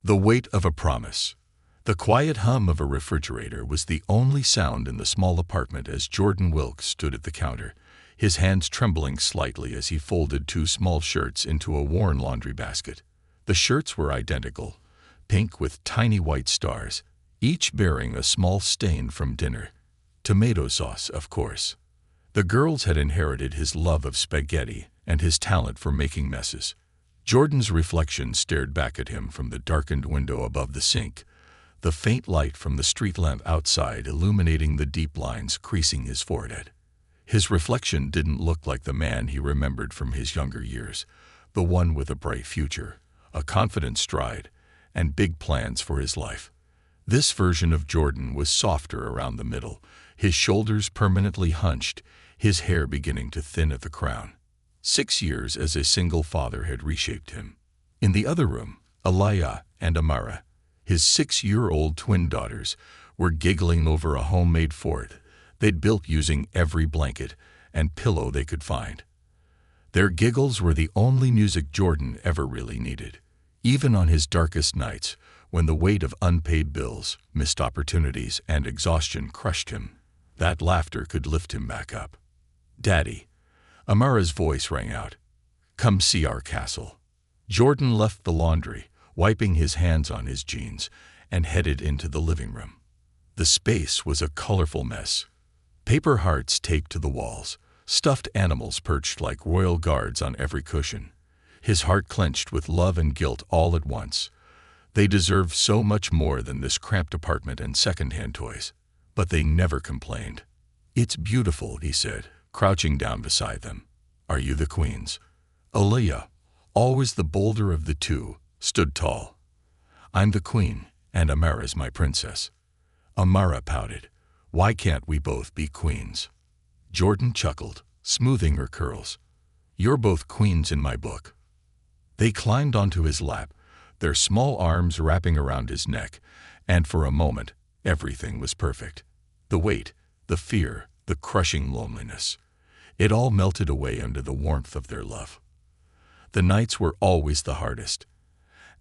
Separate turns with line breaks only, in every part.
The weight of a promise. The quiet hum of a refrigerator was the only sound in the small apartment as Jordan Wilkes stood at the counter, his hands trembling slightly as he folded two small shirts into a worn laundry basket. The shirts were identical, pink with tiny white stars, each bearing a small stain from dinner. Tomato sauce, of course. The girls had inherited his love of spaghetti and his talent for making messes. Jordan's reflection stared back at him from the darkened window above the sink, the faint light from the street lamp outside illuminating the deep lines creasing his forehead. His reflection didn't look like the man he remembered from his younger years, the one with a bright future, a confident stride, and big plans for his life. This version of Jordan was softer around the middle, his shoulders permanently hunched, his hair beginning to thin at the crown. 6 years as a single father had reshaped him. In the other room, Aliyah and Amara, his 6-year-old twin daughters, were giggling over a homemade fort they'd built using every blanket and pillow they could find. Their giggles were the only music Jordan ever really needed, even on his darkest nights when the weight of unpaid bills, missed opportunities, and exhaustion crushed him. That laughter could lift him back up. "Daddy," Amara's voice rang out. "Come see our castle." Jordan left the laundry, wiping his hands on his jeans, and headed into the living room. The space was a colorful mess. Paper hearts taped to the walls, stuffed animals perched like royal guards on every cushion. His heart clenched with love and guilt all at once. They deserved so much more than this cramped apartment and second-hand toys. But they never complained. "It's beautiful," he said, crouching down beside them. "Are you the queens?" Aliyah, always the bolder of the two, stood tall. "I'm the queen, and Amara's my princess." Amara pouted. "Why can't we both be queens?" Jordan chuckled, smoothing her curls. "You're both queens in my book." They climbed onto his lap, their small arms wrapping around his neck, and for a moment, everything was perfect. The weight, the fear, the crushing loneliness. It all melted away under the warmth of their love. The nights were always the hardest.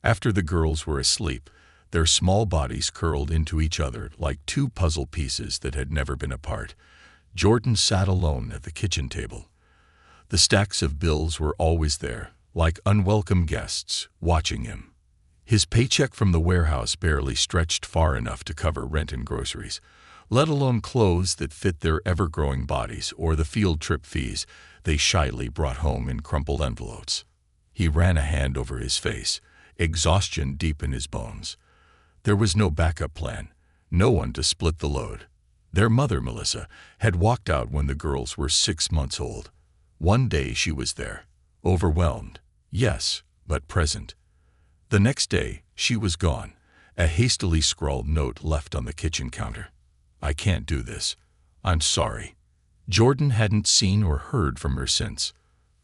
After the girls were asleep, their small bodies curled into each other like two puzzle pieces that had never been apart. Jordan sat alone at the kitchen table. The stacks of bills were always there, like unwelcome guests, watching him. His paycheck from the warehouse barely stretched far enough to cover rent and groceries, let alone clothes that fit their ever-growing bodies or the field trip fees they shyly brought home in crumpled envelopes. He ran a hand over his face, exhaustion deep in his bones. There was no backup plan, no one to split the load. Their mother, Melissa, had walked out when the girls were 6 months old. One day she was there, overwhelmed, yes, but present. The next day, she was gone, a hastily scrawled note left on the kitchen counter. "I can't do this. I'm sorry." Jordan hadn't seen or heard from her since.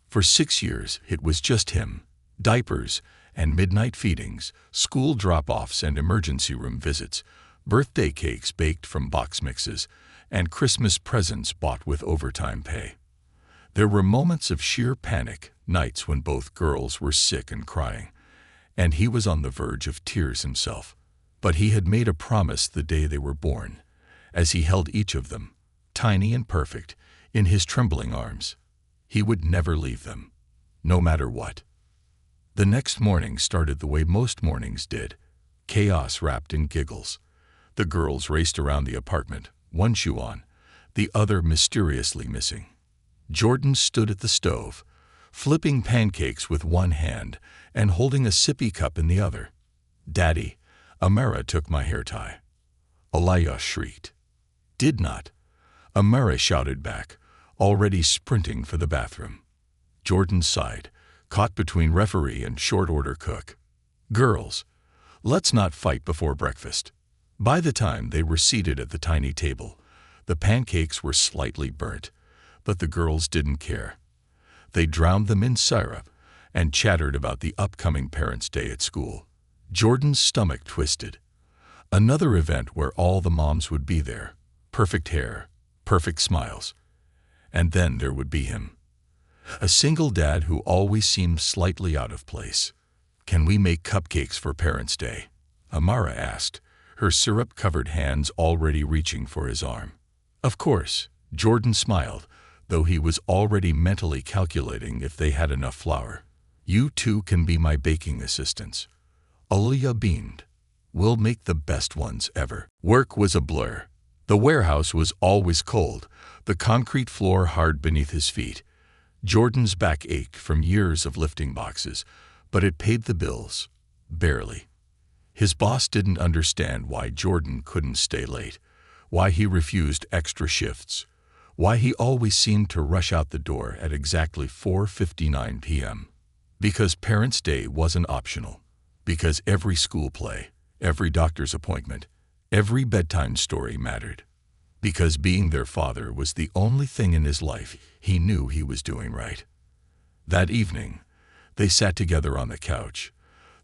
For 6 years, it was just him. Diapers and midnight feedings, school drop-offs and emergency room visits, birthday cakes baked from box mixes, and Christmas presents bought with overtime pay. There were moments of sheer panic, nights when both girls were sick and crying, and he was on the verge of tears himself. But he had made a promise the day they were born, as he held each of them, tiny and perfect, in his trembling arms. He would never leave them, no matter what. The next morning started the way most mornings did, chaos wrapped in giggles. The girls raced around the apartment, one shoe on, the other mysteriously missing. Jordan stood at the stove, flipping pancakes with one hand and holding a sippy cup in the other. "Daddy, Amara took my hair tie." Aliyah shrieked. "Did not." Amara shouted back, already sprinting for the bathroom. Jordan sighed, caught between referee and short-order cook. "Girls, let's not fight before breakfast." By the time they were seated at the tiny table, the pancakes were slightly burnt, but the girls didn't care. They drowned them in syrup and chattered about the upcoming Parents' Day at school. Jordan's stomach twisted. Another event where all the moms would be there. Perfect hair, perfect smiles. And then there would be him. A single dad who always seemed slightly out of place. "Can we make cupcakes for Parents' Day?" Amara asked, her syrup-covered hands already reaching for his arm. "Of course," Jordan smiled, though he was already mentally calculating if they had enough flour. "You two can be my baking assistants." Aliyah beamed. "We'll make the best ones ever." Work was a blur. The warehouse was always cold, the concrete floor hard beneath his feet. Jordan's back ached from years of lifting boxes, but it paid the bills. Barely. His boss didn't understand why Jordan couldn't stay late, why he refused extra shifts, why he always seemed to rush out the door at exactly 4:59 p.m. Because Parents' Day wasn't optional. Because every school play, every doctor's appointment, every bedtime story mattered. Because being their father was the only thing in his life he knew he was doing right. That evening, they sat together on the couch,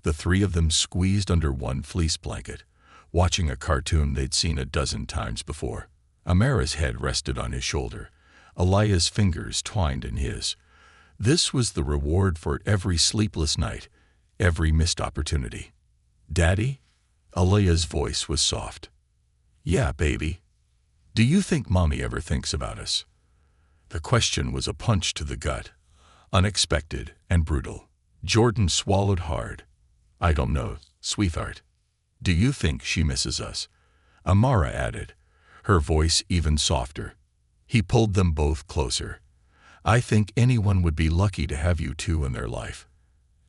the three of them squeezed under one fleece blanket, watching a cartoon they'd seen a dozen times before. Amara's head rested on his shoulder, Aliyah's fingers twined in his. This was the reward for every sleepless night, every missed opportunity. "Daddy?" Aliyah's voice was soft. "Yeah, baby. Do you think Mommy ever thinks about us?" The question was a punch to the gut, unexpected and brutal. Jordan swallowed hard. "I don't know, sweetheart. Do you think she misses us?" Amara added, her voice even softer. He pulled them both closer. "I think anyone would be lucky to have you two in their life.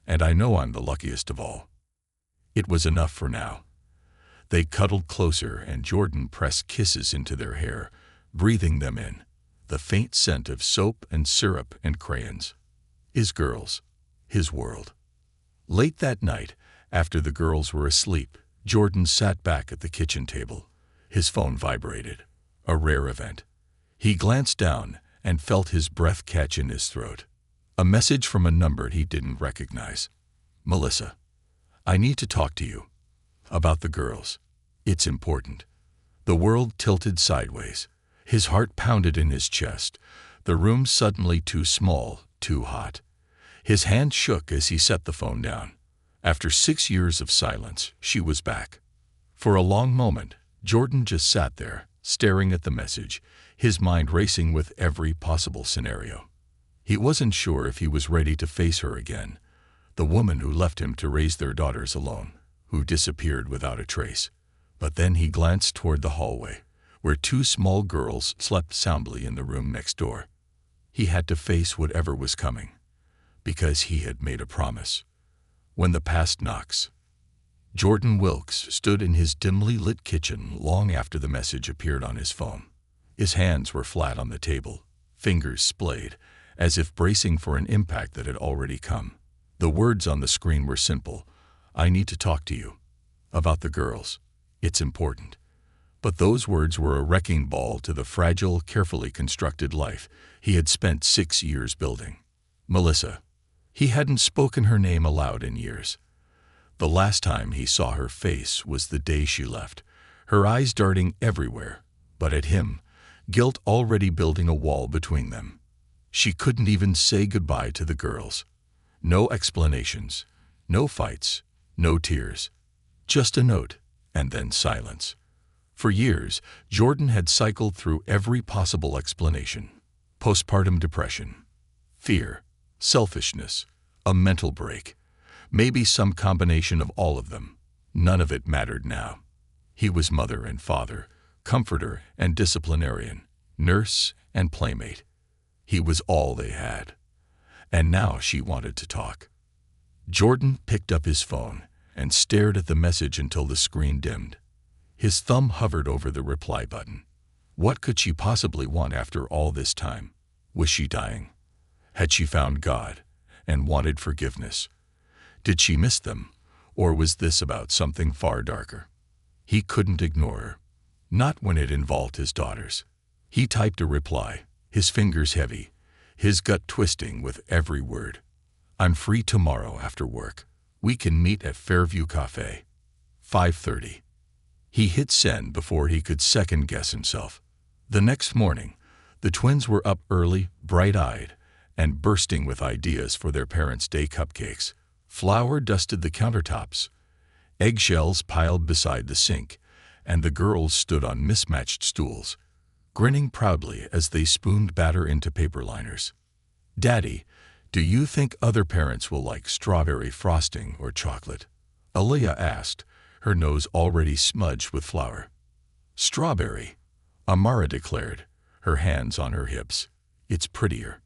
And I know I'm the luckiest of all." It was enough for now. They cuddled closer and Jordan pressed kisses into their hair, breathing them in, the faint scent of soap and syrup and crayons. His girls, his world. Late that night, after the girls were asleep, Jordan sat back at the kitchen table. His phone vibrated, a rare event. He glanced down and felt his breath catch in his throat. A message from a number he didn't recognize. "Melissa, I need to talk to you. About the girls. It's important." The world tilted sideways. His heart pounded in his chest. The room suddenly too small, too hot. His hand shook as he set the phone down. After 6 years of silence, she was back. For a long moment, Jordan just sat there, staring at the message, his mind racing with every possible scenario. He wasn't sure if he was ready to face her again, the woman who left him to raise their daughters alone, who disappeared without a trace. But then he glanced toward the hallway, where 2 small girls slept soundly in the room next door. He had to face whatever was coming, because he had made a promise. When the past knocks. Jordan Wilkes stood in his dimly lit kitchen long after the message appeared on his phone. His hands were flat on the table, fingers splayed, as if bracing for an impact that had already come. The words on the screen were simple. "I need to talk to you. About the girls. It's important." But those words were a wrecking ball to the fragile, carefully constructed life he had spent 6 years building. Melissa. He hadn't spoken her name aloud in years. The last time he saw her face was the day she left, her eyes darting everywhere, but at him, guilt already building a wall between them. She couldn't even say goodbye to the girls. No explanations, no fights, no tears. Just a note, and then silence. For years, Jordan had cycled through every possible explanation. Postpartum depression, fear, selfishness, a mental break, maybe some combination of all of them. None of it mattered now. He was mother and father, comforter and disciplinarian, nurse and playmate. He was all they had. And now she wanted to talk. Jordan picked up his phone and stared at the message until the screen dimmed. His thumb hovered over the reply button. What could she possibly want after all this time? Was she dying? Had she found God and wanted forgiveness? Did she miss them, or was this about something far darker? He couldn't ignore her, not when it involved his daughters. He typed a reply, his fingers heavy, his gut twisting with every word. "I'm free tomorrow after work. We can meet at Fairview Cafe. 5:30. He hit send before he could second-guess himself. The next morning, the twins were up early, bright-eyed, and bursting with ideas for their Parents' Day cupcakes. Flour dusted the countertops. Eggshells piled beside the sink, and the girls stood on mismatched stools, grinning proudly as they spooned batter into paper liners. "Daddy, do you think other parents will like strawberry frosting or chocolate?" Aaliyah asked, her nose already smudged with flour. "Strawberry," Amara declared, her hands on her hips. "It's prettier."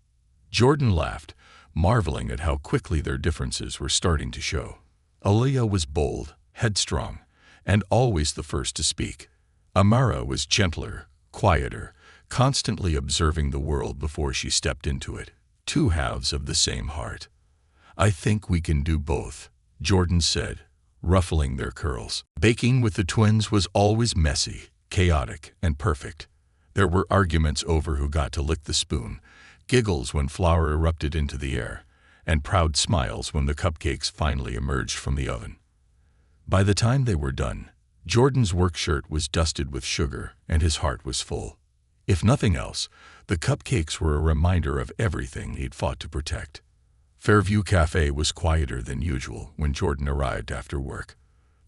Jordan laughed, marveling at how quickly their differences were starting to show. Aaliyah was bold, headstrong, and always the first to speak. Amara was gentler, quieter, constantly observing the world before she stepped into it. Two halves of the same heart. "I think we can do both," Jordan said, ruffling their curls. Baking with the twins was always messy, chaotic, and perfect. There were arguments over who got to lick the spoon, giggles when flour erupted into the air, and proud smiles when the cupcakes finally emerged from the oven. By the time they were done, Jordan's work shirt was dusted with sugar and his heart was full. If nothing else, the cupcakes were a reminder of everything he'd fought to protect. Fairview Cafe was quieter than usual when Jordan arrived after work.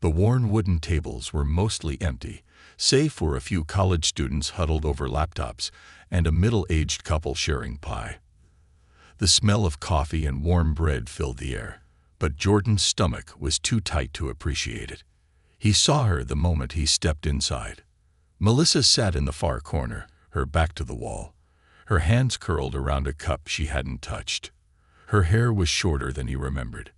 The worn wooden tables were mostly empty, save for a few college students huddled over laptops and a middle-aged couple sharing pie. The smell of coffee and warm bread filled the air, but Jordan's stomach was too tight to appreciate it. He saw her the moment he stepped inside. Melissa sat in the far corner, her back to the wall, her hands curled around a cup she hadn't touched. Her hair was shorter than he remembered,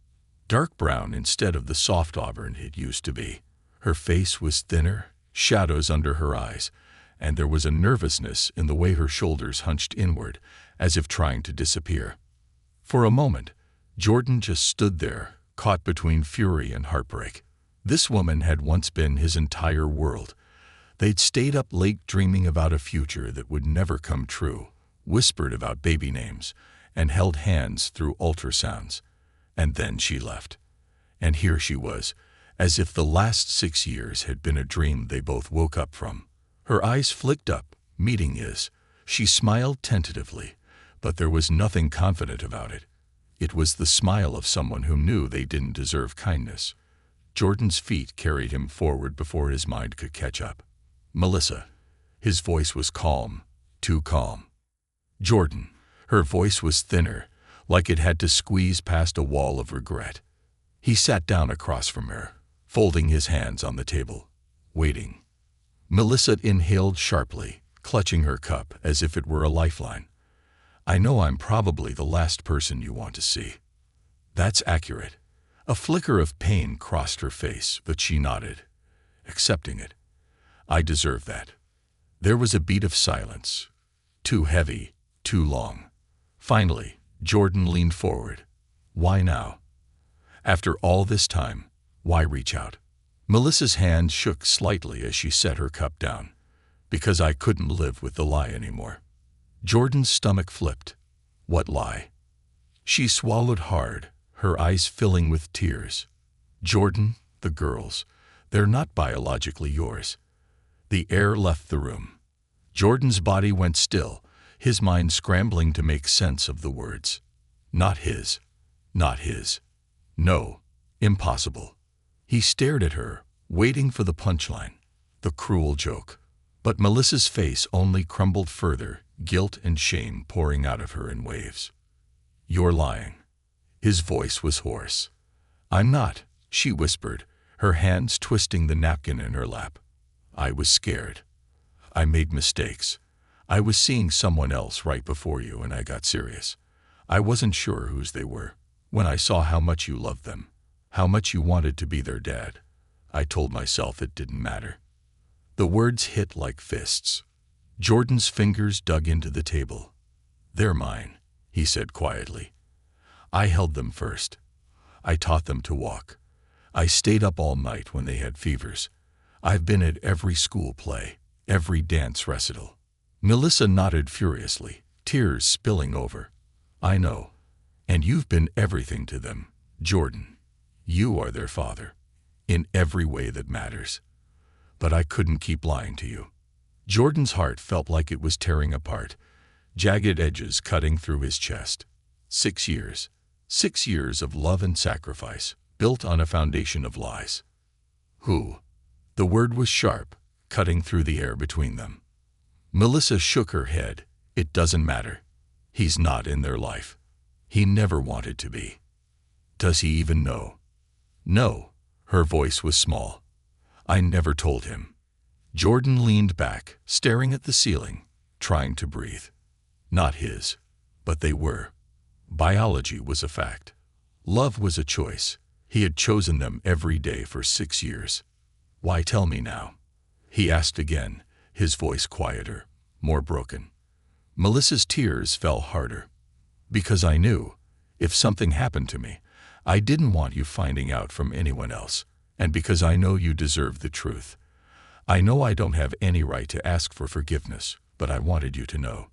dark brown instead of the soft auburn it used to be. Her face was thinner, shadows under her eyes, and there was a nervousness in the way her shoulders hunched inward, as if trying to disappear. For a moment, Jordan just stood there, caught between fury and heartbreak. This woman had once been his entire world. They'd stayed up late dreaming about a future that would never come true, whispered about baby names, and held hands through ultrasounds. And then she left. And here she was, as if the last 6 years had been a dream they both woke up from. Her eyes flicked up, meeting his. She smiled tentatively, but there was nothing confident about it. It was the smile of someone who knew they didn't deserve kindness. Jordan's feet carried him forward before his mind could catch up. "Melissa." His voice was calm, too calm. "Jordan." Her voice was thinner, like it had to squeeze past a wall of regret. He sat down across from her, folding his hands on the table, waiting. Melissa inhaled sharply, clutching her cup as if it were a lifeline. "I know I'm probably the last person you want to see." "That's accurate." A flicker of pain crossed her face, but she nodded, accepting it. "I deserve that." There was a beat of silence, too heavy, too long. Finally, Jordan leaned forward. "Why now? After all this time, why reach out?" Melissa's hand shook slightly as she set her cup down. "Because I couldn't live with the lie anymore." Jordan's stomach flipped. What lie? She swallowed hard, her eyes filling with tears. "Jordan, the girls, they're not biologically yours." The air left the room. Jordan's body went still, his mind scrambling to make sense of the words. Not his. Not his. No. Impossible. He stared at her, waiting for the punchline, the cruel joke. But Melissa's face only crumbled further, guilt and shame pouring out of her in waves. "You're lying." His voice was hoarse. "I'm not," she whispered, her hands twisting the napkin in her lap. "I was scared. I made mistakes. I was seeing someone else right before you and I got serious. I wasn't sure whose they were. When I saw how much you loved them, how much you wanted to be their dad, I told myself it didn't matter." The words hit like fists. Jordan's fingers dug into the table. "They're mine," he said quietly. "I held them first. I taught them to walk. I stayed up all night when they had fevers. I've been at every school play, every dance recital." Melissa nodded furiously, tears spilling over. "I know. And you've been everything to them, Jordan. You are their father, in every way that matters. But I couldn't keep lying to you." Jordan's heart felt like it was tearing apart, jagged edges cutting through his chest. 6 years. 6 years of love and sacrifice, built on a foundation of lies. Who? The word was sharp, cutting through the air between them. Melissa shook her head. It doesn't matter. He's not in their life. He never wanted to be. Does he even know? No. Her voice was small. I never told him. Jordan leaned back, staring at the ceiling, trying to breathe. Not his, but they were. Biology was a fact. Love was a choice. He had chosen them every day for 6 years. Why tell me now? He asked again, his voice quieter, more broken. Melissa's tears fell harder. Because I knew, if something happened to me, I didn't want you finding out from anyone else, and because I know you deserve the truth. I know I don't have any right to ask for forgiveness, but I wanted you to know.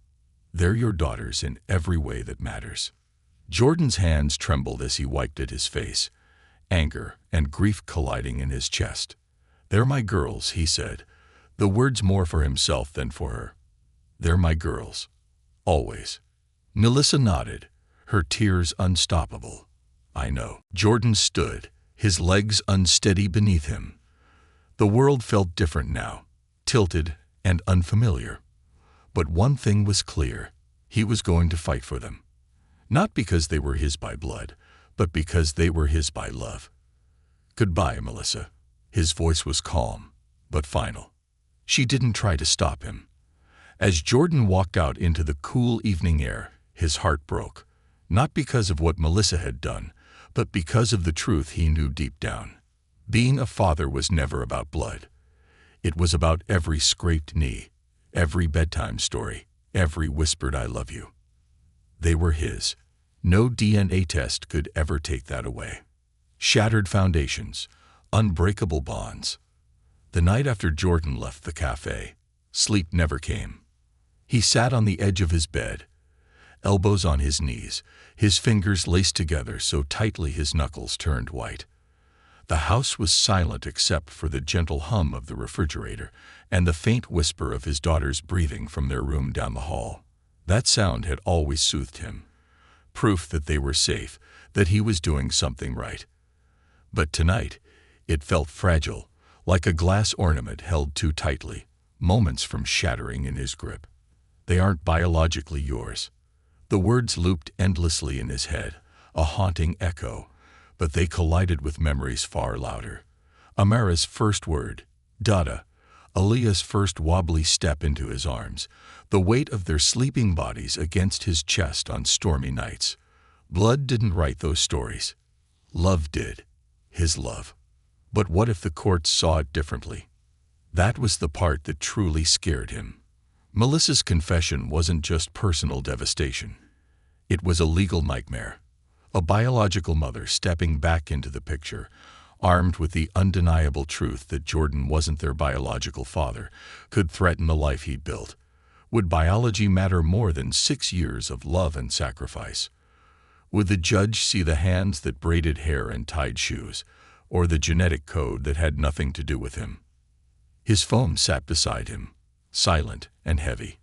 They're your daughters in every way that matters. Jordan's hands trembled as he wiped at his face, anger and grief colliding in his chest. They're my girls, he said, the words more for himself than for her. They're my girls. Always. Melissa nodded, her tears unstoppable. I know. Jordan stood, his legs unsteady beneath him. The world felt different now, tilted and unfamiliar. But one thing was clear. He was going to fight for them. Not because they were his by blood, but because they were his by love. Goodbye, Melissa. His voice was calm, but final. She didn't try to stop him. As Jordan walked out into the cool evening air, his heart broke, not because of what Melissa had done, but because of the truth he knew deep down. Being a father was never about blood. It was about every scraped knee, every bedtime story, every whispered I love you. They were his. No DNA test could ever take that away. Shattered foundations, unbreakable bonds. The night after Jordan left the cafe, sleep never came. He sat on the edge of his bed, elbows on his knees, his fingers laced together so tightly his knuckles turned white. The house was silent except for the gentle hum of the refrigerator and the faint whisper of his daughter's breathing from their room down the hall. That sound had always soothed him, proof that they were safe, that he was doing something right. But tonight, it felt fragile, like a glass ornament held too tightly, moments from shattering in his grip. They aren't biologically yours. The words looped endlessly in his head, a haunting echo, but they collided with memories far louder. Amara's first word, Dada, Aaliyah's first wobbly step into his arms, the weight of their sleeping bodies against his chest on stormy nights. Blood didn't write those stories. Love did. His love. But what if the courts saw it differently? That was the part that truly scared him. Melissa's confession wasn't just personal devastation. It was a legal nightmare. A biological mother stepping back into the picture, armed with the undeniable truth that Jordan wasn't their biological father, could threaten the life he'd built. Would biology matter more than 6 years of love and sacrifice? Would the judge see the hands that braided hair and tied shoes, or the genetic code that had nothing to do with him? His phone sat beside him, silent and heavy.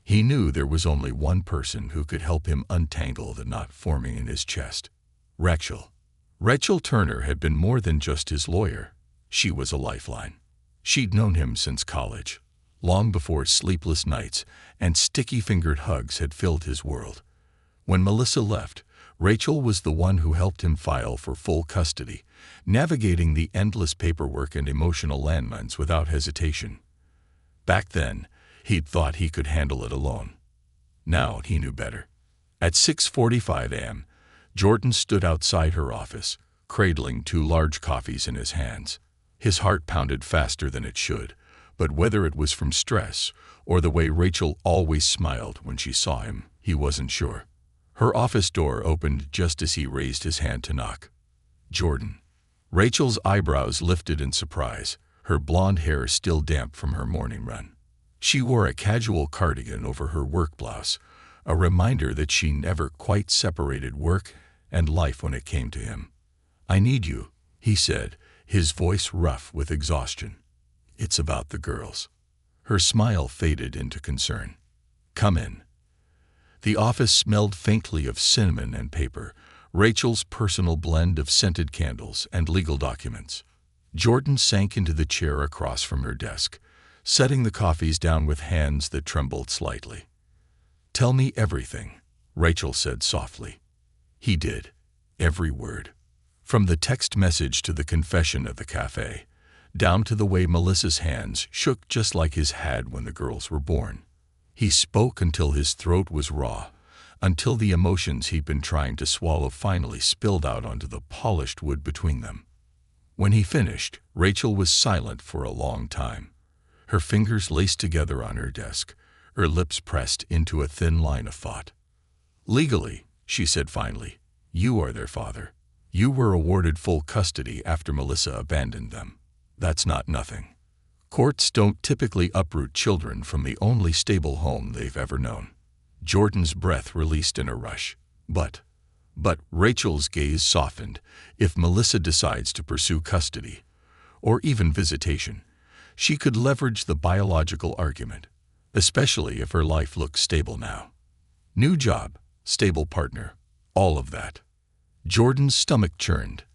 He knew there was only one person who could help him untangle the knot forming in his chest. Rachel. Rachel Turner had been more than just his lawyer. She was a lifeline. She'd known him since college, long before sleepless nights and sticky-fingered hugs had filled his world. When Melissa left, Rachel was the one who helped him file for full custody, navigating the endless paperwork and emotional landmines without hesitation. Back then, he'd thought he could handle it alone. Now he knew better. At 6:45 a.m., Jordan stood outside her office, cradling 2 large coffees in his hands. His heart pounded faster than it should, but whether it was from stress or the way Rachel always smiled when she saw him, he wasn't sure. Her office door opened just as he raised his hand to knock. Jordan. Rachel's eyebrows lifted in surprise, her blonde hair still damp from her morning run. She wore a casual cardigan over her work blouse, a reminder that she never quite separated work and life when it came to him. "I need you," he said, his voice rough with exhaustion. "It's about the girls." Her smile faded into concern. "Come in." The office smelled faintly of cinnamon and paper, Rachel's personal blend of scented candles and legal documents. Jordan sank into the chair across from her desk, setting the coffees down with hands that trembled slightly. "Tell me everything," Rachel said softly. He did. Every word. From the text message to the confession at the cafe, down to the way Melissa's hands shook just like his had when the girls were born. He spoke until his throat was raw, until the emotions he'd been trying to swallow finally spilled out onto the polished wood between them. When he finished, Rachel was silent for a long time, her fingers laced together on her desk, her lips pressed into a thin line of thought. "Legally," she said finally, "you are their father. You were awarded full custody after Melissa abandoned them. That's not nothing. Courts don't typically uproot children from the only stable home they've ever known." Jordan's breath released in a rush. But Rachel's gaze softened. If Melissa decides to pursue custody, or even visitation, she could leverage the biological argument, especially if her life looks stable now. New job, stable partner, all of that. Jordan's stomach churned.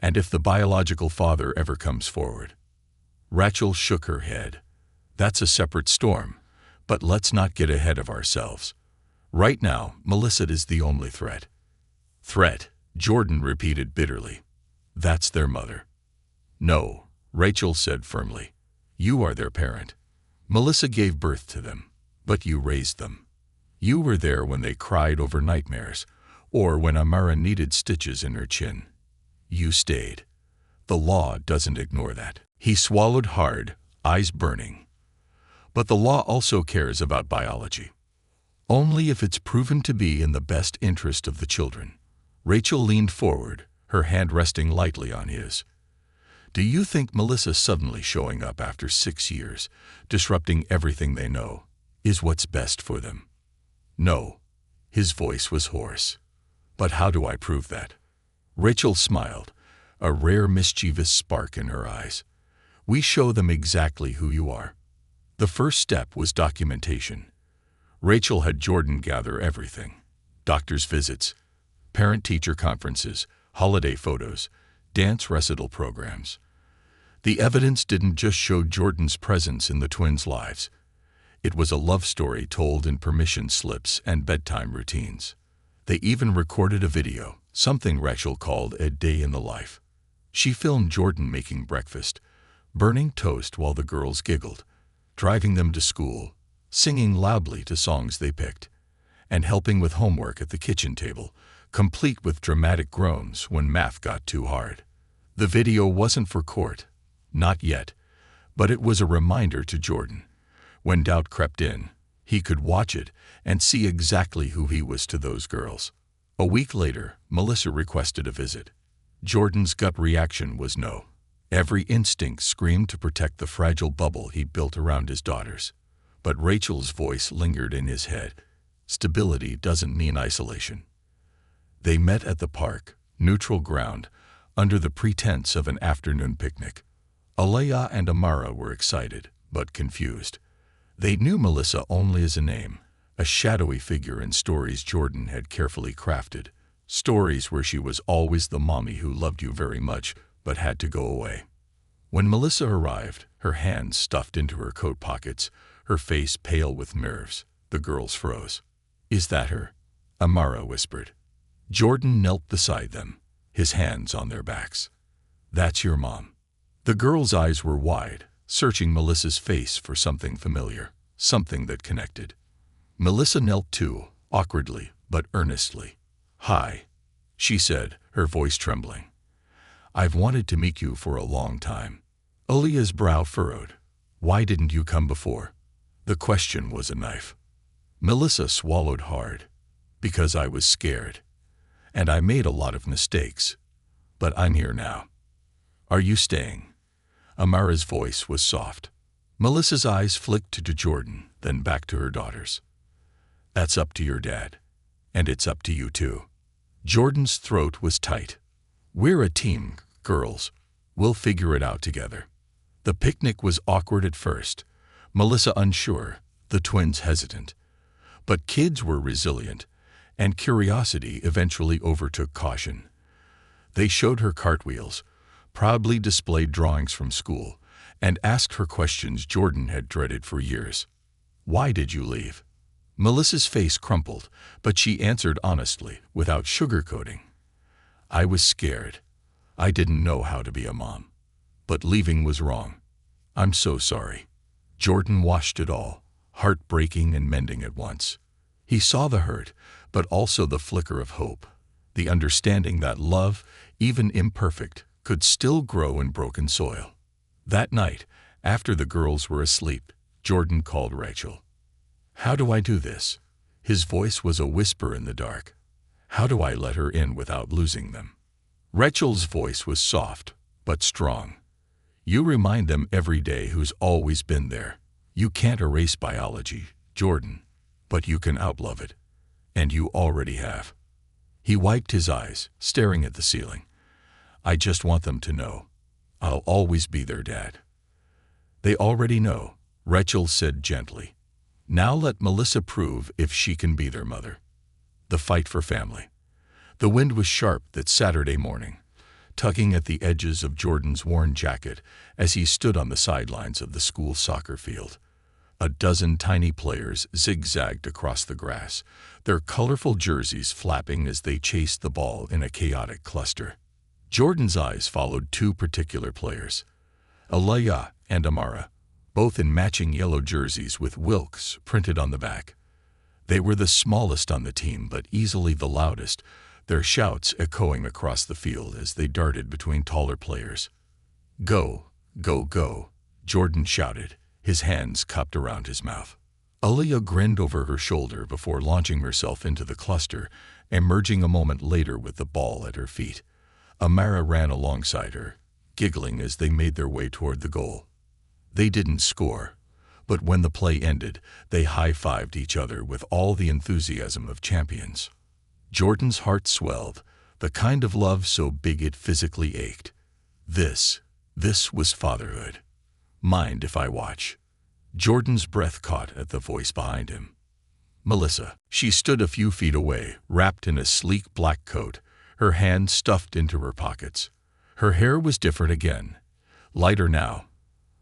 And if the biological father ever comes forward? Rachel shook her head. "That's a separate storm, but let's not get ahead of ourselves. Right now, Melissa is the only threat." "Threat," Jordan repeated bitterly. "That's their mother." "No," Rachel said firmly. "You are their parent. Melissa gave birth to them, but you raised them. You were there when they cried over nightmares, or when Amara needed stitches in her chin. You stayed. The law doesn't ignore that." He swallowed hard, eyes burning. "But the law also cares about biology. Only if it's proven to be in the best interest of the children." Rachel leaned forward, her hand resting lightly on his. "Do you think Melissa suddenly showing up after 6 years, disrupting everything they know, is what's best for them?" "No." His voice was hoarse. "But how do I prove that?" Rachel smiled, a rare mischievous spark in her eyes. "We show them exactly who you are." The first step was documentation. Rachel had Jordan gather everything: doctor's visits, parent-teacher conferences, holiday photos, dance recital programs. The evidence didn't just show Jordan's presence in the twins' lives. It was a love story told in permission slips and bedtime routines. They even recorded a video, something Rachel called a day in the life. She filmed Jordan making breakfast, burning toast while the girls giggled, driving them to school, singing loudly to songs they picked, and helping with homework at the kitchen table, complete with dramatic groans when math got too hard. The video wasn't for court, not yet, but it was a reminder to Jordan. When doubt crept in, he could watch it and see exactly who he was to those girls. A week later, Melissa requested a visit. Jordan's gut reaction was no. Every instinct screamed to protect the fragile bubble he built around his daughters. But Rachel's voice lingered in his head. Stability doesn't mean isolation. They met at the park, neutral ground, under the pretense of an afternoon picnic. Alea and Amara were excited, but confused. They knew Melissa only as a name, a shadowy figure in stories Jordan had carefully crafted, stories where she was always the mommy who loved you very much but had to go away. When Melissa arrived, her hands stuffed into her coat pockets, her face pale with nerves, the girls froze. "Is that her?" Amara whispered. Jordan knelt beside them, his hands on their backs. "That's your mom." The girls' eyes were wide, searching Melissa's face for something familiar, something that connected. Melissa knelt too, awkwardly but earnestly. "Hi," she said, her voice trembling. "I've wanted to meet you for a long time." Alea's brow furrowed. "Why didn't you come before?" The question was a knife. Melissa swallowed hard. "Because I was scared. And I made a lot of mistakes. But I'm here now." "Are you staying?" Amara's voice was soft. Melissa's eyes flicked to Jordan, then back to her daughters. "That's up to your dad. And it's up to you too." Jordan's throat was tight. "We're a team, girls. We'll figure it out together." The picnic was awkward at first. Melissa unsure, the twins hesitant. But kids were resilient, and curiosity eventually overtook caution. They showed her cartwheels, proudly displayed drawings from school, and asked her questions Jordan had dreaded for years. "Why did you leave?" Melissa's face crumpled, but she answered honestly, without sugarcoating. "I was scared. I didn't know how to be a mom. But leaving was wrong. I'm so sorry." Jordan watched it all, heartbreaking and mending at once. He saw the hurt, but also the flicker of hope, the understanding that love, even imperfect, could still grow in broken soil. That night, after the girls were asleep, Jordan called Rachel. "How do I do this?" His voice was a whisper in the dark. "How do I let her in without losing them?" Rachel's voice was soft, but strong. "You remind them every day who's always been there. You can't erase biology, Jordan, but you can outlove it. And you already have." He wiped his eyes, staring at the ceiling. "I just want them to know. I'll always be their dad." "They already know," Rachel said gently. "Now let Melissa prove if she can be their mother." The fight for family. The wind was sharp that Saturday morning, tugging at the edges of Jordan's worn jacket as he stood on the sidelines of the school soccer field. A dozen tiny players zigzagged across the grass, their colorful jerseys flapping as they chased the ball in a chaotic cluster. Jordan's eyes followed two particular players, Aliyah and Amara, both in matching yellow jerseys with Wilkes printed on the back. They were the smallest on the team but easily the loudest, their shouts echoing across the field as they darted between taller players. "Go, go, go," Jordan shouted, his hands cupped around his mouth. Aliyah grinned over her shoulder before launching herself into the cluster, emerging a moment later with the ball at her feet. Amara ran alongside her, giggling as they made their way toward the goal. They didn't score, but when the play ended, they high-fived each other with all the enthusiasm of champions. Jordan's heart swelled, the kind of love so big it physically ached. This was fatherhood. "Mind if I watch?" Jordan's breath caught at the voice behind him. Melissa. She stood a few feet away, wrapped in a sleek black coat, her hands stuffed into her pockets. Her hair was different again, lighter now,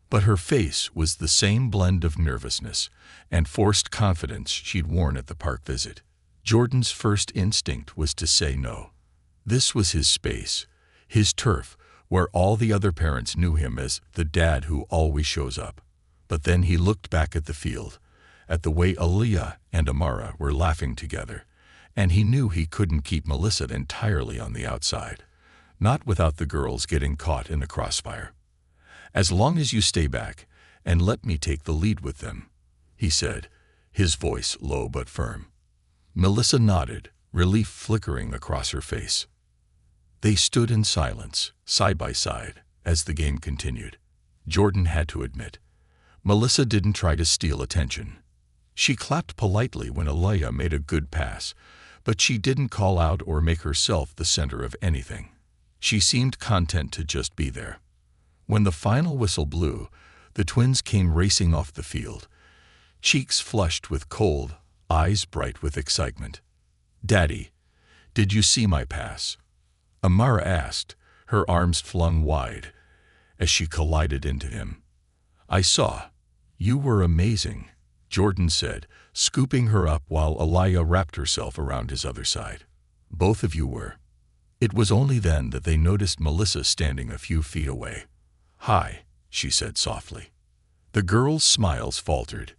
but her face was the same blend of nervousness and forced confidence she'd worn at the park visit. Jordan's first instinct was to say no. This was his space, his turf, where all the other parents knew him as the dad who always shows up. But then he looked back at the field, at the way Aliyah and Amara were laughing together, and he knew he couldn't keep Melissa entirely on the outside, not without the girls getting caught in the crossfire. "As long as you stay back and let me take the lead with them," he said, his voice low but firm. Melissa nodded, relief flickering across her face. They stood in silence, side by side, as the game continued. Jordan had to admit, Melissa didn't try to steal attention. She clapped politely when Aliyah made a good pass, but she didn't call out or make herself the center of anything. She seemed content to just be there. When the final whistle blew, the twins came racing off the field, cheeks flushed with cold, eyes bright with excitement. "Daddy, did you see my pass?" Amara asked, her arms flung wide, as she collided into him. "I saw. You were amazing," Jordan said, scooping her up while Aliyah wrapped herself around his other side. "Both of you were." It was only then that they noticed Melissa standing a few feet away. "Hi," she said softly. The girls' smiles faltered.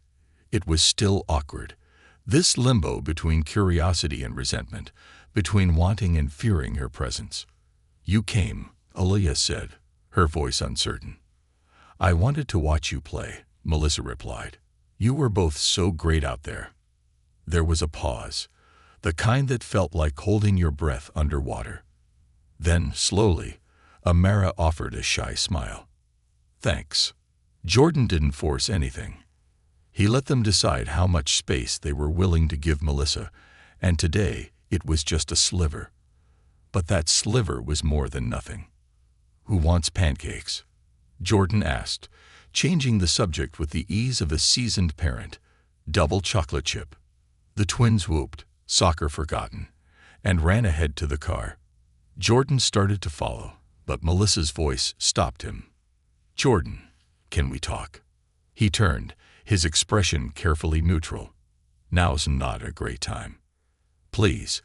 It was still awkward. This limbo between curiosity and resentment, between wanting and fearing her presence. "You came," Aliyah said, her voice uncertain. "I wanted to watch you play," Melissa replied. "You were both so great out there." There was a pause, the kind that felt like holding your breath underwater. Then, slowly, Amara offered a shy smile. "Thanks." Jordan didn't force anything. He let them decide how much space they were willing to give Melissa, and today it was just a sliver. But that sliver was more than nothing. "Who wants pancakes?" Jordan asked, changing the subject with the ease of a seasoned parent. "Double chocolate chip." The twins whooped, soccer forgotten, and ran ahead to the car. Jordan started to follow, but Melissa's voice stopped him. "Jordan, can we talk?" He turned, his expression carefully neutral. "Now's not a great time." "Please."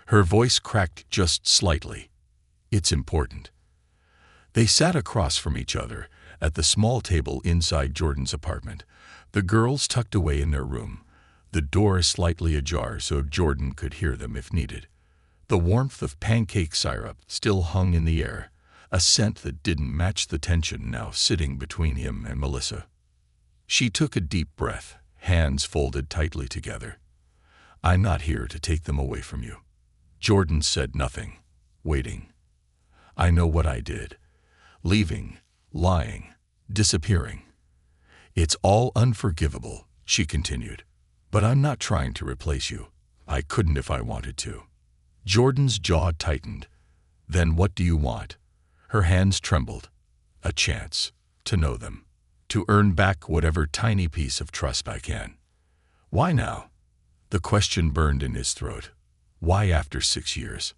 Her voice cracked just slightly. "It's important." They sat across from each other at the small table inside Jordan's apartment, the girls tucked away in their room, the door slightly ajar so Jordan could hear them if needed. The warmth of pancake syrup still hung in the air, a scent that didn't match the tension now sitting between him and Melissa. She took a deep breath, hands folded tightly together. "I'm not here to take them away from you." Jordan said nothing, waiting. "I know what I did. Leaving, lying, disappearing. It's all unforgivable," she continued. "But I'm not trying to replace you. I couldn't if I wanted to." Jordan's jaw tightened. "Then what do you want?" Her hands trembled. "A chance to know them, to earn back whatever tiny piece of trust I can." "Why now?" The question burned in his throat. "Why after 6 years?"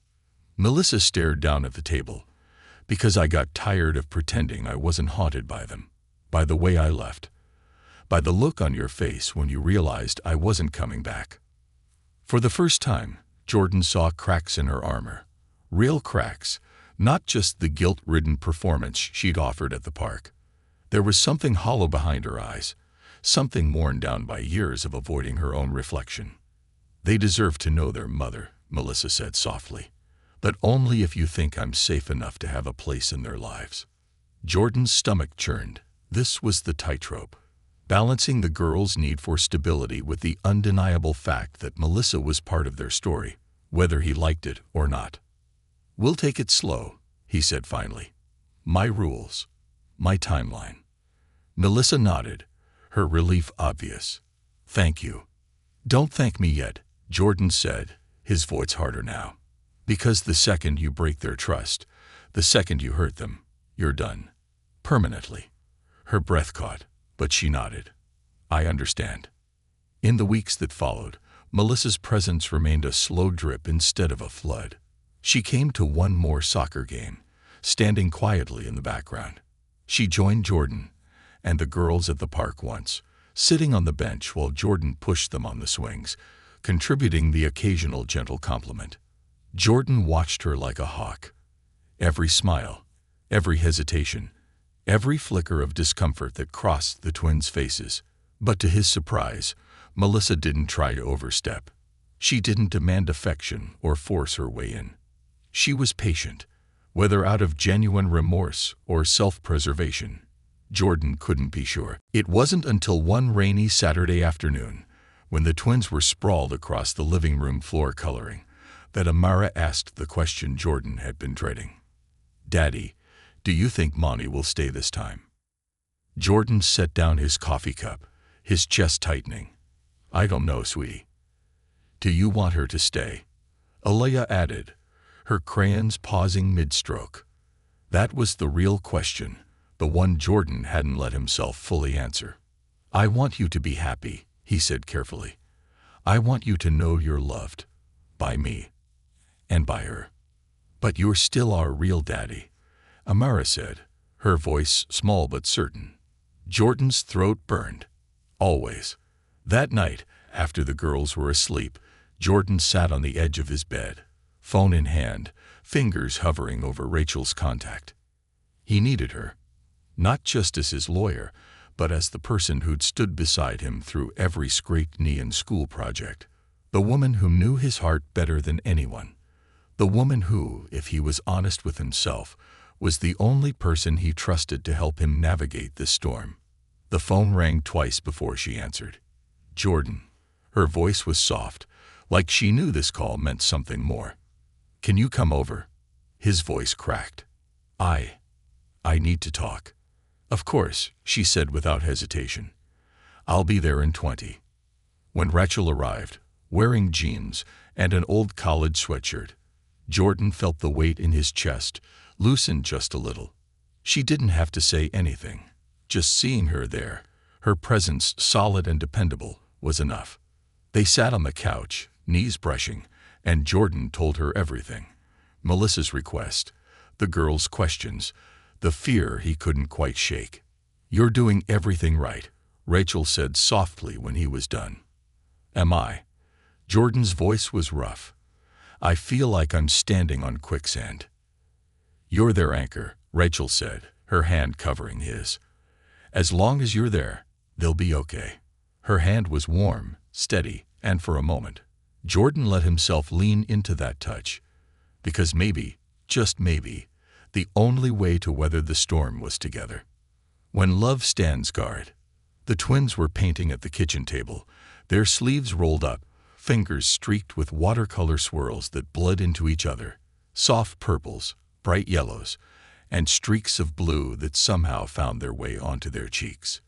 Melissa stared down at the table. "Because I got tired of pretending I wasn't haunted by them, by the way I left, by the look on your face when you realized I wasn't coming back." For the first time, Jordan saw cracks in her armor. Real cracks, not just the guilt-ridden performance she'd offered at the park. There was something hollow behind her eyes, something worn down by years of avoiding her own reflection. "They deserve to know their mother," Melissa said softly. "But only if you think I'm safe enough to have a place in their lives." Jordan's stomach churned. This was the tightrope, balancing the girls' need for stability with the undeniable fact that Melissa was part of their story, whether he liked it or not. "We'll take it slow," he said finally. "My rules, my timeline." Melissa nodded, her relief obvious. "Thank you." "Don't thank me yet," Jordan said, his voice harder now. "Because the second you break their trust, the second you hurt them, you're done. Permanently." Her breath caught, but she nodded. "I understand." In the weeks that followed, Melissa's presence remained a slow drip instead of a flood. She came to one more soccer game, standing quietly in the background. She joined Jordan and the girls at the park once, sitting on the bench while Jordan pushed them on the swings, contributing the occasional gentle compliment. Jordan watched her like a hawk. Every smile, every hesitation, every flicker of discomfort that crossed the twins' faces. But to his surprise, Melissa didn't try to overstep. She didn't demand affection or force her way in. She was patient, whether out of genuine remorse or self-preservation. Jordan couldn't be sure. It wasn't until one rainy Saturday afternoon, when the twins were sprawled across the living room floor coloring, that Amara asked the question Jordan had been dreading. "Daddy, do you think Mommy will stay this time?" Jordan set down his coffee cup, his chest tightening. "I don't know, sweetie." "Do you want her to stay?" Alea added, her crayons pausing mid-stroke. That was the real question, the one Jordan hadn't let himself fully answer. "I want you to be happy," he said carefully. "I want you to know you're loved. By me. And by her. But you're still our real daddy," Amara said, her voice small but certain. Jordan's throat burned. Always. That night, after the girls were asleep, Jordan sat on the edge of his bed, phone in hand, fingers hovering over Rachel's contact. He needed her, not just as his lawyer, but as the person who'd stood beside him through every scraped knee and school project. The woman who knew his heart better than anyone. The woman who, if he was honest with himself, was the only person he trusted to help him navigate this storm. The phone rang twice before she answered. "Jordan." Her voice was soft, like she knew this call meant something more. "Can you come over?" His voice cracked. I need to talk." "Of course," she said without hesitation. "I'll be there in 20. When Rachel arrived, wearing jeans and an old college sweatshirt, Jordan felt the weight in his chest loosen just a little. She didn't have to say anything. Just seeing her there, her presence solid and dependable, was enough. They sat on the couch, knees brushing, and Jordan told her everything. Melissa's request, the girl's questions, the fear he couldn't quite shake. "You're doing everything right," Rachel said softly when he was done. "Am I?" Jordan's voice was rough. "I feel like I'm standing on quicksand." "You're their anchor," Rachel said, her hand covering his. "As long as you're there, they'll be okay." Her hand was warm, steady, and for a moment, Jordan let himself lean into that touch. Because maybe, just maybe, the only way to weather the storm was together. When love stands guard. The twins were painting at the kitchen table, their sleeves rolled up, fingers streaked with watercolor swirls that bled into each other, soft purples, bright yellows, and streaks of blue that somehow found their way onto their cheeks.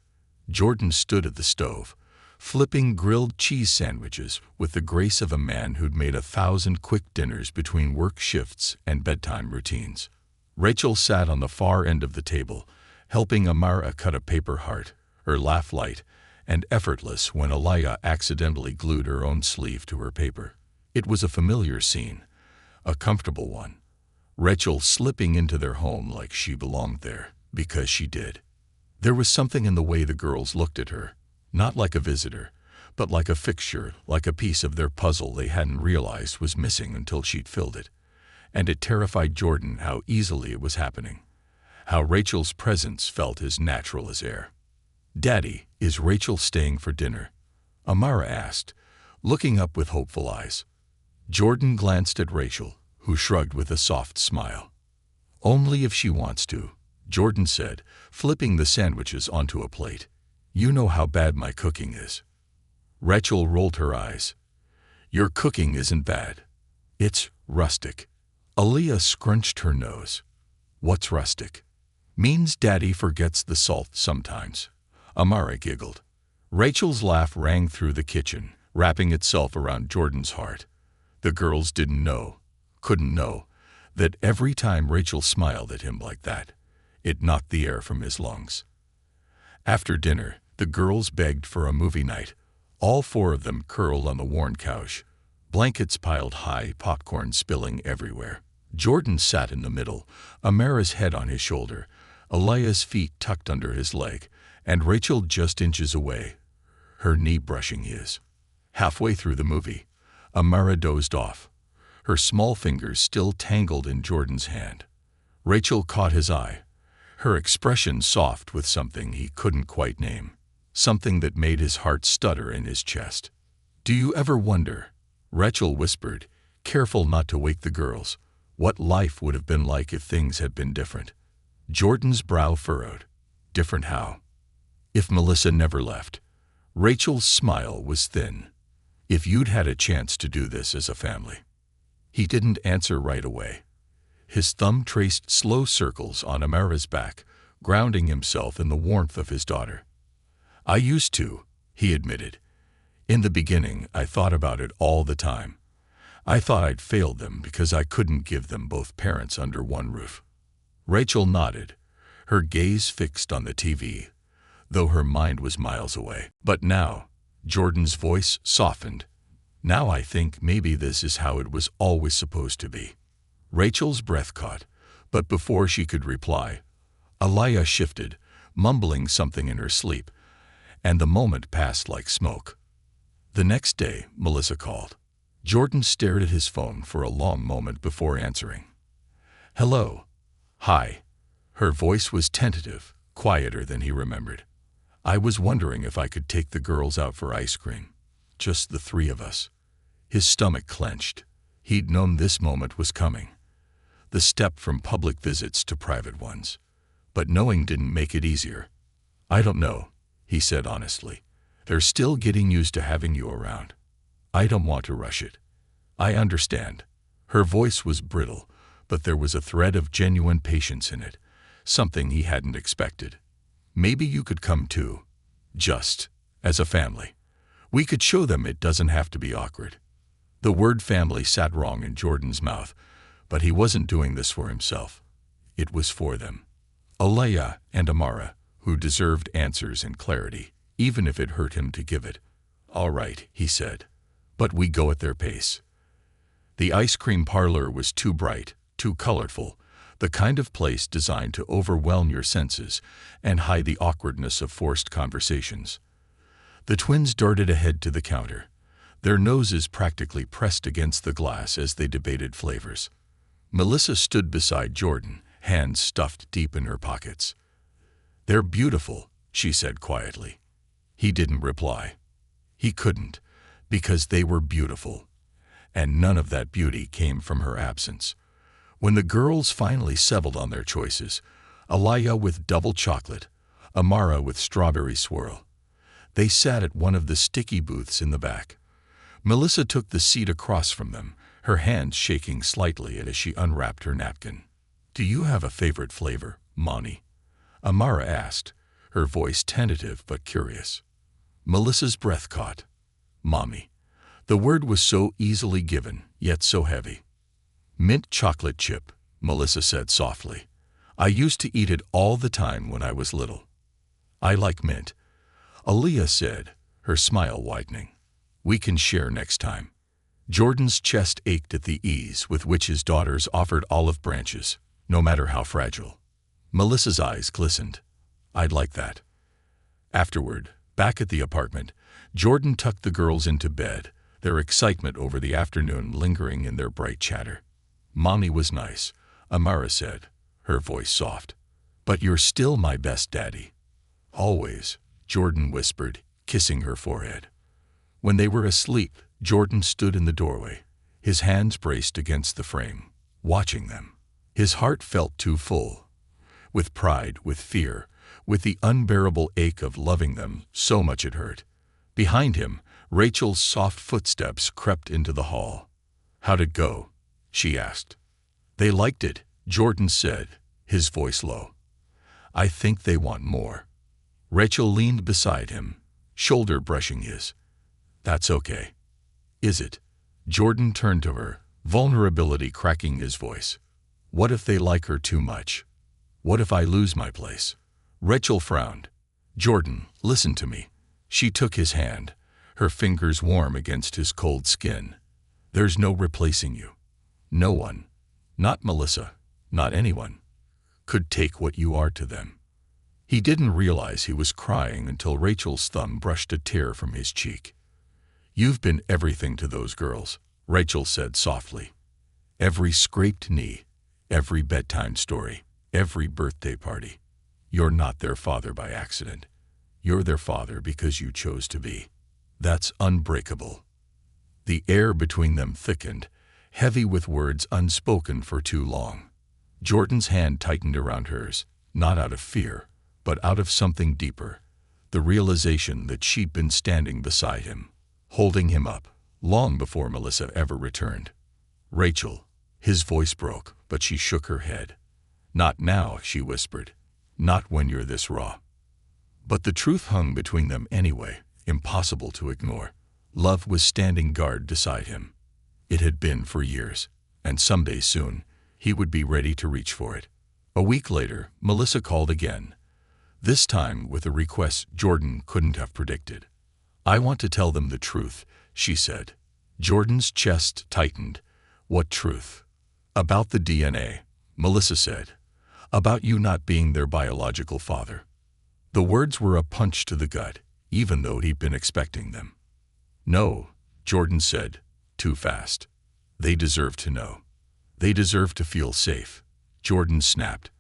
Jordan stood at the stove, flipping grilled cheese sandwiches with the grace of a man who'd made 1,000 quick dinners between work shifts and bedtime routines. Rachel sat on the far end of the table, helping Amara cut a paper heart, her laugh light and effortless when Aliyah accidentally glued her own sleeve to her paper. It was a familiar scene, a comfortable one. Rachel slipping into their home like she belonged there, because she did. There was something in the way the girls looked at her, not like a visitor, but like a fixture, like a piece of their puzzle they hadn't realized was missing until she'd filled it. And it terrified Jordan how easily it was happening, how Rachel's presence felt as natural as air. "Daddy, is Rachel staying for dinner?" Amara asked, looking up with hopeful eyes. Jordan glanced at Rachel, who shrugged with a soft smile. "Only if she wants to," Jordan said, flipping the sandwiches onto a plate. "You know how bad my cooking is." Rachel rolled her eyes. "Your cooking isn't bad. It's rustic." Aliyah scrunched her nose. "What's rustic?" "Means Daddy forgets the salt sometimes." Amara giggled. Rachel's laugh rang through the kitchen, wrapping itself around Jordan's heart. The girls couldn't know, that every time Rachel smiled at him like that, it knocked the air from his lungs. After dinner, the girls begged for a movie night, all four of them curled on the worn couch, blankets piled high, popcorn spilling everywhere. Jordan sat in the middle, Amara's head on his shoulder, Aliyah's feet tucked under his leg, and Rachel just inches away, her knee brushing his. Halfway through the movie, Amara dozed off, her small fingers still tangled in Jordan's hand. Rachel caught his eye, her expression soft with something he couldn't quite name, something that made his heart stutter in his chest. "Do you ever wonder," Rachel whispered, careful not to wake the girls, "what life would have been like if things had been different?" Jordan's brow furrowed. Different how? If Melissa never left. Rachel's smile was thin. "If you'd had a chance to do this as a family." He didn't answer right away. His thumb traced slow circles on Amara's back, grounding himself in the warmth of his daughter. "I used to," he admitted. "In the beginning, I thought about it all the time. I thought I'd failed them because I couldn't give them both parents under one roof." Rachel nodded, her gaze fixed on the TV, though her mind was miles away. "But now," Jordan's voice softened, "now I think maybe this is how it was always supposed to be." Rachel's breath caught, but before she could reply, Aliyah shifted, mumbling something in her sleep, and the moment passed like smoke. The next day, Melissa called. Jordan stared at his phone for a long moment before answering. "Hello." "Hi." Her voice was tentative, quieter than he remembered. "I was wondering if I could take the girls out for ice cream. Just the three of us." His stomach clenched. He'd known this moment was coming. The step from public visits to private ones. But knowing didn't make it easier. "I don't know," he said honestly. "They're still getting used to having you around. I don't want to rush it." "I understand." Her voice was brittle, but there was a thread of genuine patience in it, something he hadn't expected. "Maybe you could come too. Just as a family. We could show them it doesn't have to be awkward." The word family sat wrong in Jordan's mouth, but he wasn't doing this for himself. It was for them. Aliyah and Amara, who deserved answers and clarity, even if it hurt him to give it. "All right," he said. but we go at their pace. The ice cream parlor was too bright, too colorful, the kind of place designed to overwhelm your senses and hide the awkwardness of forced conversations. The twins darted ahead to the counter, their noses practically pressed against the glass as they debated flavors. Melissa stood beside Jordan, hands stuffed deep in her pockets. "They're beautiful," she said quietly. He didn't reply. He couldn't, because they were beautiful. And none of that beauty came from her absence. When the girls finally settled on their choices, Alaya with double chocolate, Amara with strawberry swirl, they sat at one of the sticky booths in the back. Melissa took the seat across from them, her hands shaking slightly as she unwrapped her napkin. "Do you have a favorite flavor, Mommy?" Amara asked, her voice tentative but curious. Melissa's breath caught. Mommy. The word was so easily given, yet so heavy. "Mint chocolate chip," Melissa said softly. "I used to eat it all the time when I was little." "I like mint," Aliyah said, her smile widening. "We can share next time." Jordan's chest ached at the ease with which his daughters offered olive branches, no matter how fragile. Melissa's eyes glistened. "I'd like that." Afterward, back at the apartment, Jordan tucked the girls into bed, their excitement over the afternoon lingering in their bright chatter. "Mommy was nice," Amara said, her voice soft. "But you're still my best daddy." "Always," Jordan whispered, kissing her forehead. When they were asleep, Jordan stood in the doorway, his hands braced against the frame, watching them. His heart felt too full. With pride, with fear, with the unbearable ache of loving them so much it hurt. Behind him, Rachel's soft footsteps crept into the hall. "How'd it go?" she asked. "They liked it," Jordan said, his voice low. "I think they want more." Rachel leaned beside him, shoulder brushing his. "That's okay." "Is it?" Jordan turned to her, vulnerability cracking his voice. "What if they like her too much? What if I lose my place?" Rachel frowned. "Jordan, listen to me." She took his hand, her fingers warm against his cold skin. "There's no replacing you. No one, not Melissa, not anyone, could take what you are to them." He didn't realize he was crying until Rachel's thumb brushed a tear from his cheek. "You've been everything to those girls," Rachel said softly. "Every scraped knee, every bedtime story, every birthday party. You're not their father by accident. You're their father because you chose to be. That's unbreakable." The air between them thickened, heavy with words unspoken for too long. Jordan's hand tightened around hers, not out of fear, but out of something deeper, the realization that she'd been standing beside him, holding him up, long before Melissa ever returned. "Rachel," his voice broke, but she shook her head. "Not now," she whispered. "Not when you're this raw." But the truth hung between them anyway, impossible to ignore. Love was standing guard beside him. It had been for years, and someday soon, he would be ready to reach for it. A week later, Melissa called again, this time with a request Jordan couldn't have predicted. "I want to tell them the truth," she said. Jordan's chest tightened. "What truth?" "About the DNA," Melissa said. "About you not being their biological father." The words were a punch to the gut, even though he'd been expecting them. "No," Jordan said, too fast. "They deserve to know. They deserve to feel safe," Jordan snapped.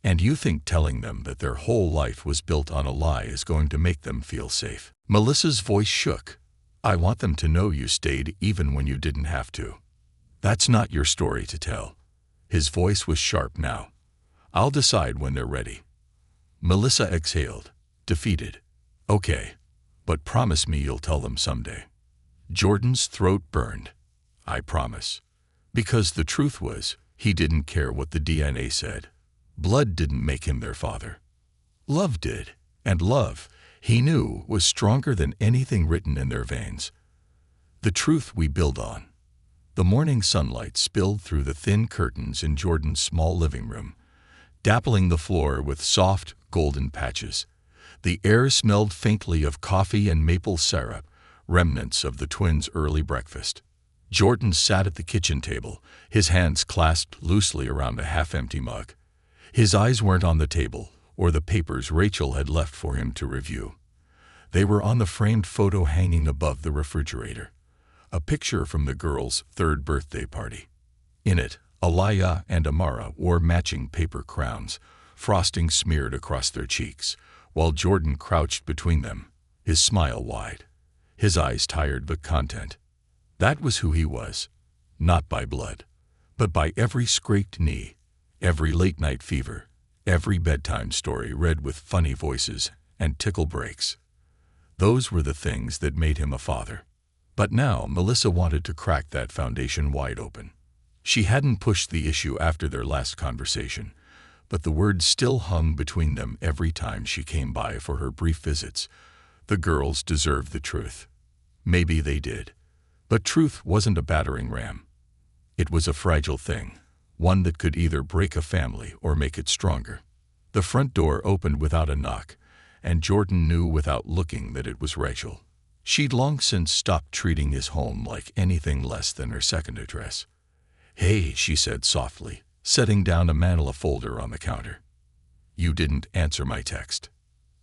"And you think telling them that their whole life was built on a lie is going to make them feel safe?" Melissa's voice shook. "I want them to know you stayed even when you didn't have to. That's not your story to tell." His voice was sharp now. "I'll decide when they're ready." Melissa exhaled, defeated. "Okay, but promise me you'll tell them someday." Jordan's throat burned. "I promise." Because the truth was, he didn't care what the DNA said. Blood didn't make him their father. Love did, and love, he knew, was stronger than anything written in their veins. The truth we build on. The morning sunlight spilled through the thin curtains in Jordan's small living room, dappling the floor with soft, golden patches. The air smelled faintly of coffee and maple syrup, remnants of the twins' early breakfast. Jordan sat at the kitchen table, his hands clasped loosely around a half-empty mug. His eyes weren't on the table or the papers Rachel had left for him to review. They were on the framed photo hanging above the refrigerator, a picture from the girls' third birthday party. In it, Aliyah and Amara wore matching paper crowns, frosting smeared across their cheeks, while Jordan crouched between them, his smile wide, his eyes tired but content. That was who he was, not by blood, but by every scraped knee, every late-night fever, every bedtime story read with funny voices and tickle breaks. Those were the things that made him a father. But now Melissa wanted to crack that foundation wide open. She hadn't pushed the issue after their last conversation, but the words still hung between them every time she came by for her brief visits. The girls deserved the truth. Maybe they did. But truth wasn't a battering ram. It was a fragile thing, one that could either break a family or make it stronger. The front door opened without a knock, and Jordan knew without looking that it was Rachel. She'd long since stopped treating his home like anything less than her second address. "Hey," she said softly, setting down a manila folder on the counter. "You didn't answer my text."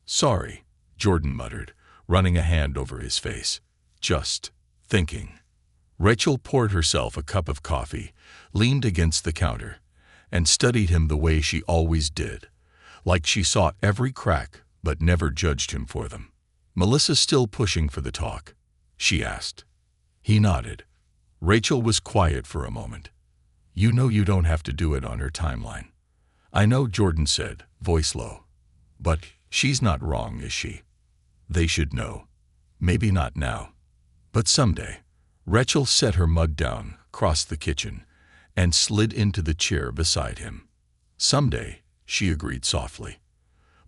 "Sorry," Jordan muttered, running a hand over his face. "Just thinking." Rachel poured herself a cup of coffee, leaned against the counter, and studied him the way she always did, like she saw every crack but never judged him for them. "Melissa still pushing for the talk?" she asked. He nodded. Rachel was quiet for a moment. "You know you don't have to do it on her timeline." "I know," Jordan said, voice low. "But she's not wrong, is she? They should know. Maybe not now, but someday." Rachel set her mug down, crossed the kitchen, and slid into the chair beside him. "Someday," she agreed softly.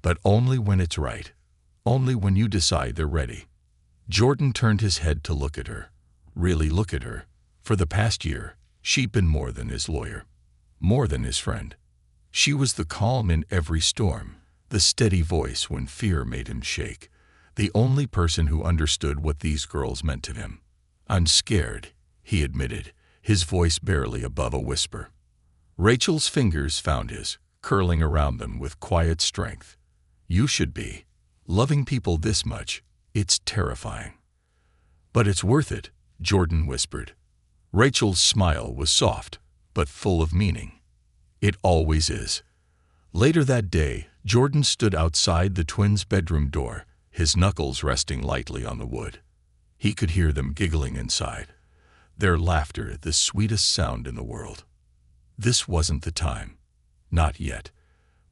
"But only when it's right. Only when you decide they're ready." Jordan turned his head to look at her. Really look at her. For the past year, she'd been more than his lawyer. More than his friend. She was the calm in every storm, the steady voice when fear made him shake, the only person who understood what these girls meant to him. "I'm scared," he admitted, his voice barely above a whisper. Rachel's fingers found his, curling around them with quiet strength. "You should be. Loving people this much, it's terrifying." "But it's worth it," Jordan whispered. Rachel's smile was soft, but full of meaning. "It always is." Later that day, Jordan stood outside the twins' bedroom door, his knuckles resting lightly on the wood. He could hear them giggling inside, their laughter the sweetest sound in the world. This wasn't the time. Not yet.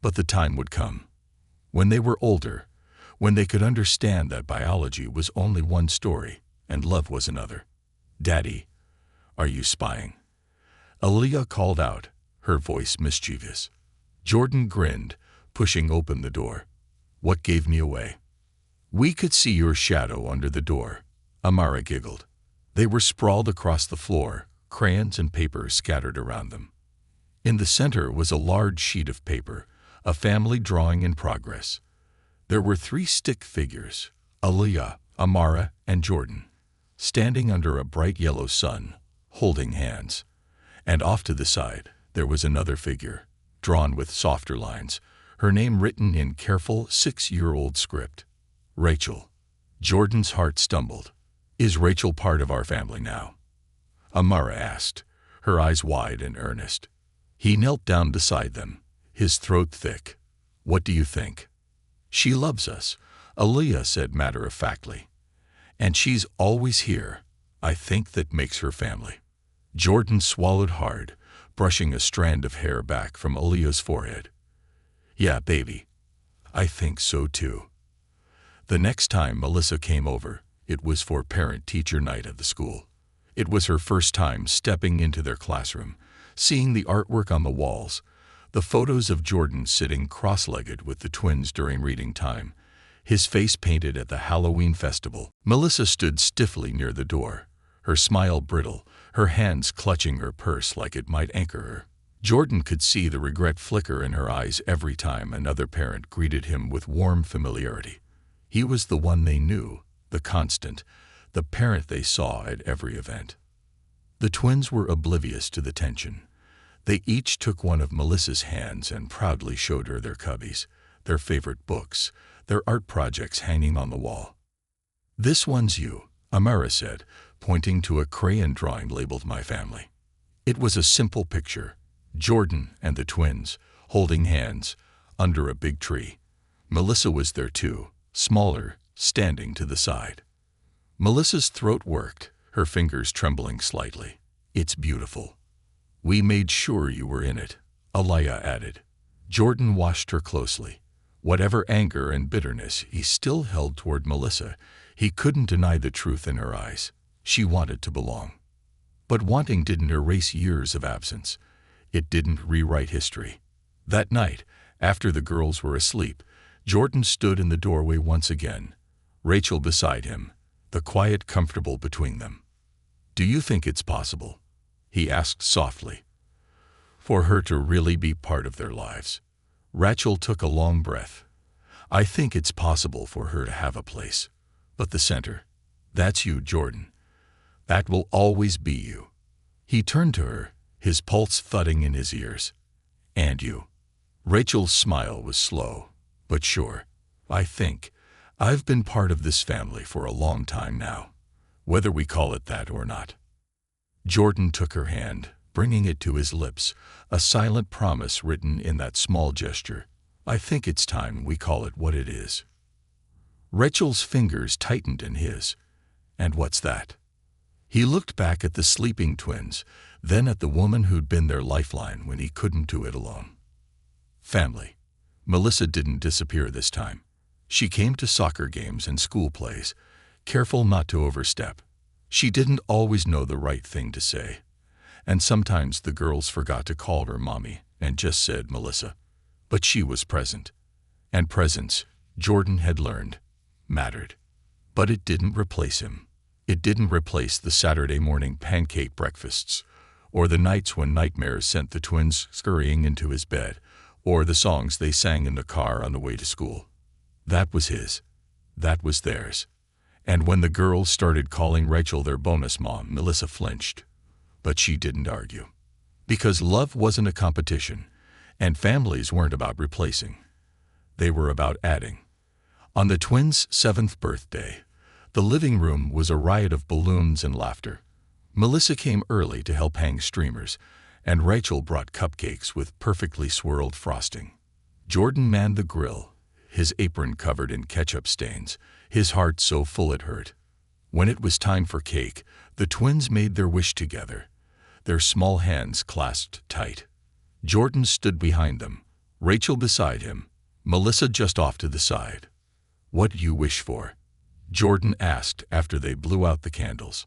But the time would come. When they were older, when they could understand that biology was only one story and love was another. "Daddy, are you spying?" Aliyah called out, her voice mischievous. Jordan grinned, pushing open the door. "What gave me away?" "We could see your shadow under the door," Amara giggled. They were sprawled across the floor, crayons and paper scattered around them. In the center was a large sheet of paper, a family drawing in progress. There were 3 stick figures, Aliyah, Amara, and Jordan, standing under a bright yellow sun, holding hands. And off to the side, there was another figure, drawn with softer lines, her name written in careful 6-year-old script. Rachel. Jordan's heart stumbled. "Is Rachel part of our family now?" Amara asked, her eyes wide and earnest. He knelt down beside them, his throat thick. "What do you think?" "She loves us," Aliyah said matter-of-factly. "And she's always here. I think that makes her family." Jordan swallowed hard, brushing a strand of hair back from Aliyah's forehead. "Yeah, baby. I think so too." The next time Melissa came over, it was for parent-teacher night at the school. It was her first time stepping into their classroom, seeing the artwork on the walls, the photos of Jordan sitting cross-legged with the twins during reading time, his face painted at the Halloween festival. Melissa stood stiffly near the door, her smile brittle, her hands clutching her purse like it might anchor her. Jordan could see the regret flicker in her eyes every time another parent greeted him with warm familiarity. He was the one they knew, the constant, the parent they saw at every event. The twins were oblivious to the tension. They each took one of Melissa's hands and proudly showed her their cubbies, their favorite books, their art projects hanging on the wall. "This one's you," Amara said, pointing to a crayon drawing labeled "My Family." It was a simple picture, Jordan and the twins, holding hands, under a big tree. Melissa was there too, smaller, standing to the side. Melissa's throat worked, her fingers trembling slightly. "It's beautiful. We made sure you were in it," Alaya added. Jordan watched her closely. Whatever anger and bitterness he still held toward Melissa, he couldn't deny the truth in her eyes. She wanted to belong. But wanting didn't erase years of absence. It didn't rewrite history. That night, after the girls were asleep, Jordan stood in the doorway once again, Rachel beside him, the quiet comfortable between them. "Do you think it's possible," he asked softly, "for her to really be part of their lives?" Rachel took a long breath. "I think it's possible for her to have a place. But the center, that's you, Jordan. That will always be you." He turned to her, his pulse thudding in his ears. "And you?" Rachel's smile was slow, but sure. "I think I've been part of this family for a long time now, whether we call it that or not." Jordan took her hand, bringing it to his lips, a silent promise written in that small gesture. "I think it's time we call it what it is." Rachel's fingers tightened in his. "And what's that?" He looked back at the sleeping twins, then at the woman who'd been their lifeline when he couldn't do it alone. Family. Melissa didn't disappear this time. She came to soccer games and school plays, careful not to overstep. She didn't always know the right thing to say, and sometimes the girls forgot to call her mommy and just said Melissa. But she was present, and presence, Jordan had learned, mattered. But it didn't replace him. It didn't replace the Saturday morning pancake breakfasts, or the nights when nightmares sent the twins scurrying into his bed, or the songs they sang in the car on the way to school. That was his. That was theirs. And when the girls started calling Rachel their bonus mom, Melissa flinched. But she didn't argue. Because love wasn't a competition, and families weren't about replacing. They were about adding. On the twins' 7th birthday, the living room was a riot of balloons and laughter. Melissa came early to help hang streamers, and Rachel brought cupcakes with perfectly swirled frosting. Jordan manned the grill, his apron covered in ketchup stains, his heart so full it hurt. When it was time for cake, the twins made their wish together, their small hands clasped tight. Jordan stood behind them, Rachel beside him, Melissa just off to the side. "What do you wish for?" Jordan asked after they blew out the candles.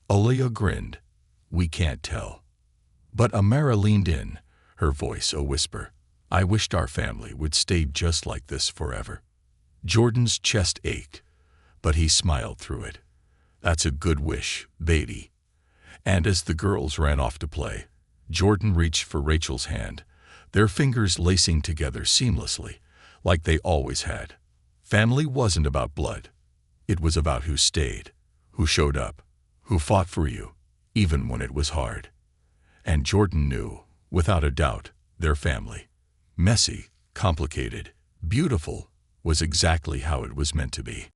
Alaya grinned. "We can't tell." But Amara leaned in, her voice a whisper. "I wished our family would stay just like this forever." Jordan's chest ached, but he smiled through it. "That's a good wish, baby." And as the girls ran off to play, Jordan reached for Rachel's hand, their fingers lacing together seamlessly, like they always had. Family wasn't about blood. It was about who stayed, who showed up, who fought for you, even when it was hard. And Jordan knew, without a doubt, their family, messy, complicated, beautiful, was exactly how it was meant to be.